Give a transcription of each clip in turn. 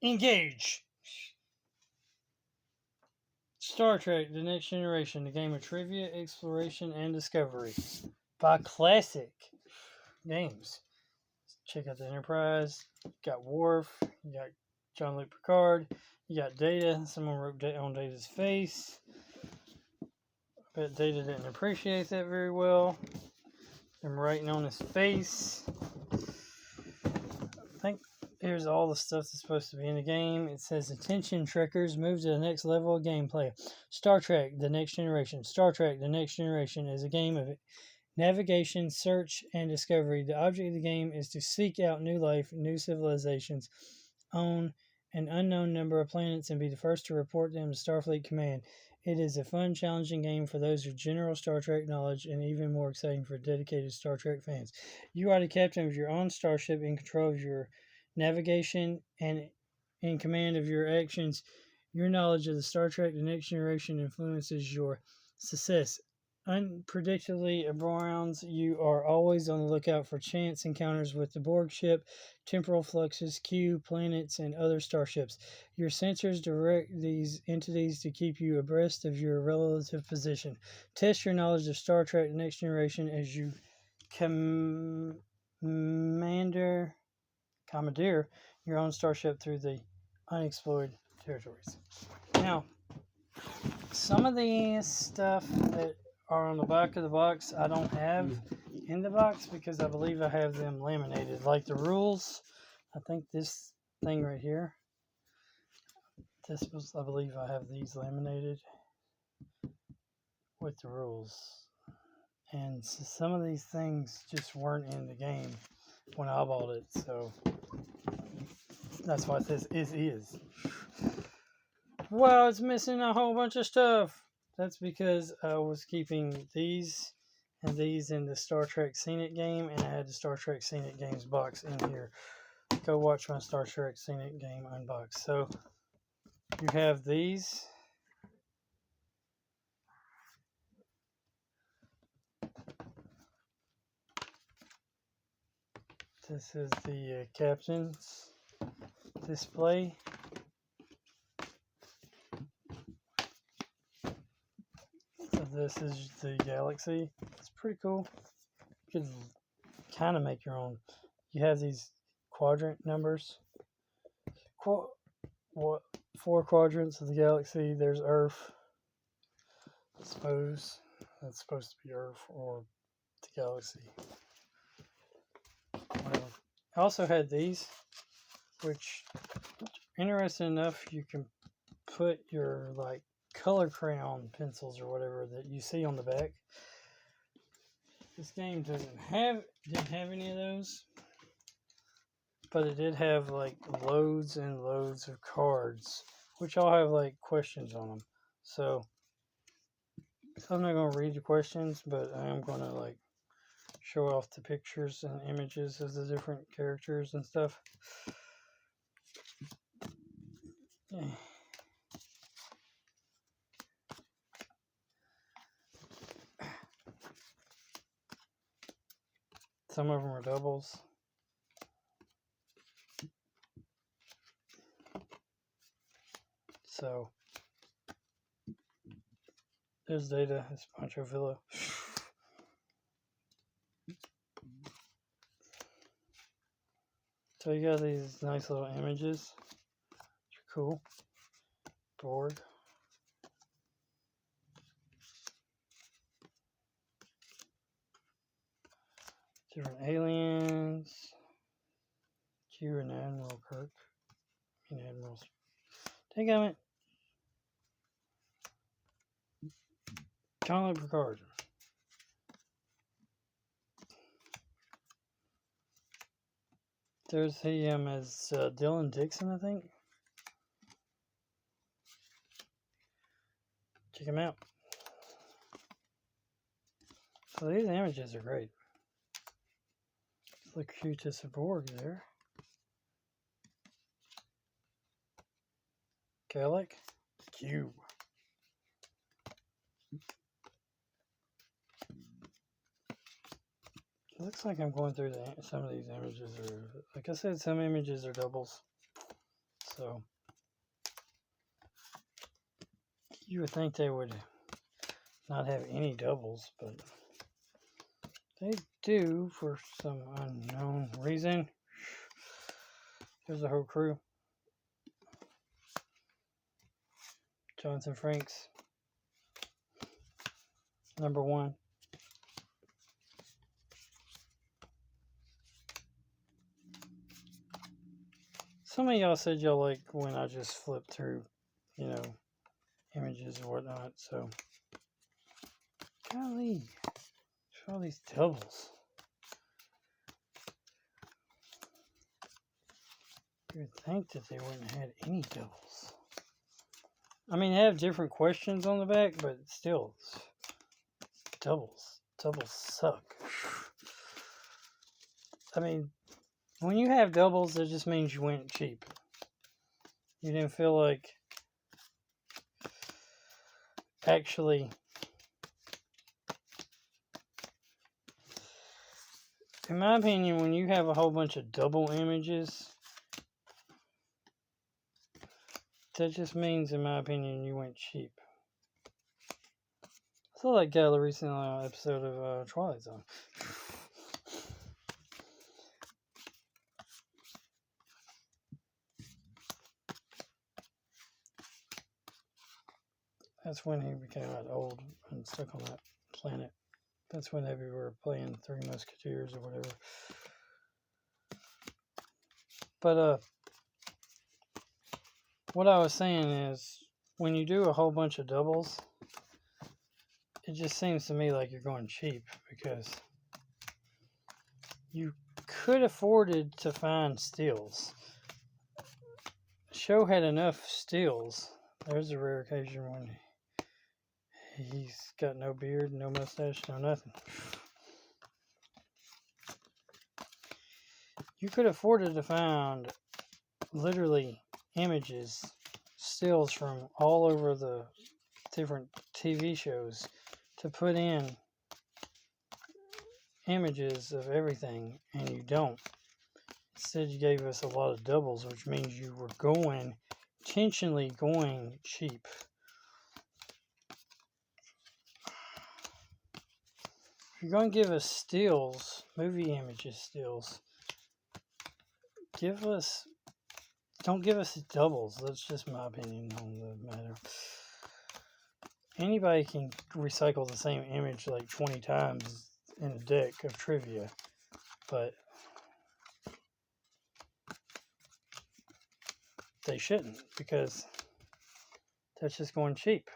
Engage! Star Trek The Next Generation, the game of trivia, exploration, and discovery by Classic Games. Check out the Enterprise. You got Worf. You got Jean-Luc Picard. You got Data. Someone wrote on Data's face. I bet Data didn't appreciate that very well. I'm writing on his face. I think here's all the stuff that's supposed to be in the game. It says, attention trekkers, move to the next level of gameplay. Star Trek The Next Generation. Star Trek The Next Generation is a game of navigation, search, and discovery. The object of the game is to seek out new life, new civilizations, on an unknown number of planets, and be the first to report them to Starfleet Command. It is a fun, challenging game for those with general Star Trek knowledge, and even more exciting for dedicated Star Trek fans. You are the captain of your own starship, in control of your navigation and in command of your actions. Your knowledge of the Star Trek The Next Generation influences your success. Unpredictably around, you are always on the lookout for chance encounters with the Borg ship, temporal fluxes, Q, planets, and other starships. Your sensors direct these entities to keep you abreast of your relative position. Test your knowledge of Star Trek The Next Generation as you commandeer your own starship through the unexplored territories. Now, some of the stuff that are on the back of the box I don't have in the box because I believe I have them laminated. Like the rules, I think this thing right here, I believe I have these laminated with the rules. And so some of these things just weren't in the game when I bought it, so that's why it says is. Well, it's missing a whole bunch of stuff. That's because I was keeping these and these in the Star Trek Scenic game, and I had the Star Trek Scenic Games box in here. Go watch my Star Trek Scenic game unbox. So you have these. This is the captain's display. So this is the galaxy. It's pretty cool. You could kind of make your own. You have these quadrant numbers. 4 quadrants of the galaxy. There's Earth. I suppose that's supposed to be Earth or the galaxy. Whatever. I also had these, which, interesting enough, you can put your like color crayon pencils or whatever that you see on the back. This game didn't have any of those, but it did have like loads and loads of cards, which all have like questions on them. So I'm not going to read the questions, but I am going to like show off the pictures and images of the different characters and stuff. Yeah. Some of them are doubles. So there's Data, it's Pancho Villa. So you got these nice little images, which are cool. Borg. Different aliens. Q and Admiral Kirk. Admiral. Take a minute. Jean-Luc Picard. There's him as Dylan Dixon, I think. Check him out. So these images are great. Look cute as a Borg there. Gallic. Q. It looks like I'm going through some of these images are, like I said, some images are doubles. So you would think they would not have any doubles, but they do for some unknown reason. There's the whole crew. Jonathan Franks, number 1. Some of y'all said y'all like when I just flip through, images or whatnot. So, golly, all these doubles. You would think that they wouldn't have had any doubles. I mean, they have different questions on the back, but still, doubles. Doubles suck. I mean, when you have doubles, that just means you went cheap. You didn't feel like actually in my opinion, when you have a whole bunch of double images, that just means, in my opinion, you went cheap. I saw that guy recently on an episode of Twilight Zone. That's when he became old and stuck on that planet. That's when they were playing Three Musketeers or whatever. But what I was saying is, when you do a whole bunch of doubles, it just seems to me like you're going cheap, because you could afforded to find steals. The show had enough steals. There's a rare occasion when he's got no beard, no mustache, no nothing. You could afford to find literally images, stills from all over the different TV shows to put in images of everything, and you don't. Instead, you gave us a lot of doubles, which means you were intentionally going cheap. If you're going to give us stills, movie images stills, don't give us doubles. That's just my opinion on the matter. Anybody can recycle the same image like 20 times in a deck of trivia, but they shouldn't, because that's just going cheap.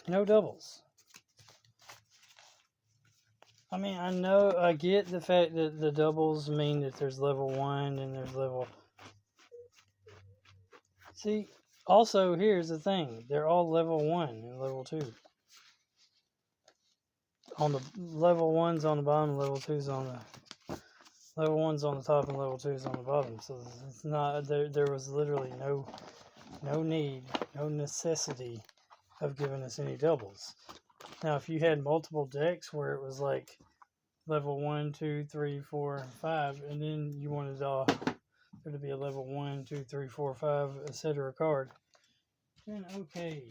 No doubles. I mean, I get the fact that the doubles mean that there's level 1 and there's level... See, also, here's the thing. They're all level 1 and level 2. On the level 1's on the bottom, and level 2's on the... Level 1's on the top and level 2's on the bottom. So it's not... There was literally no need, no necessity of giving us any doubles. Now, if you had multiple decks where it was like level 1, 2, 3, 4, and 5, and then you wanted there to be a level 1, 2, 3, 4, 5, etc. card, then okay.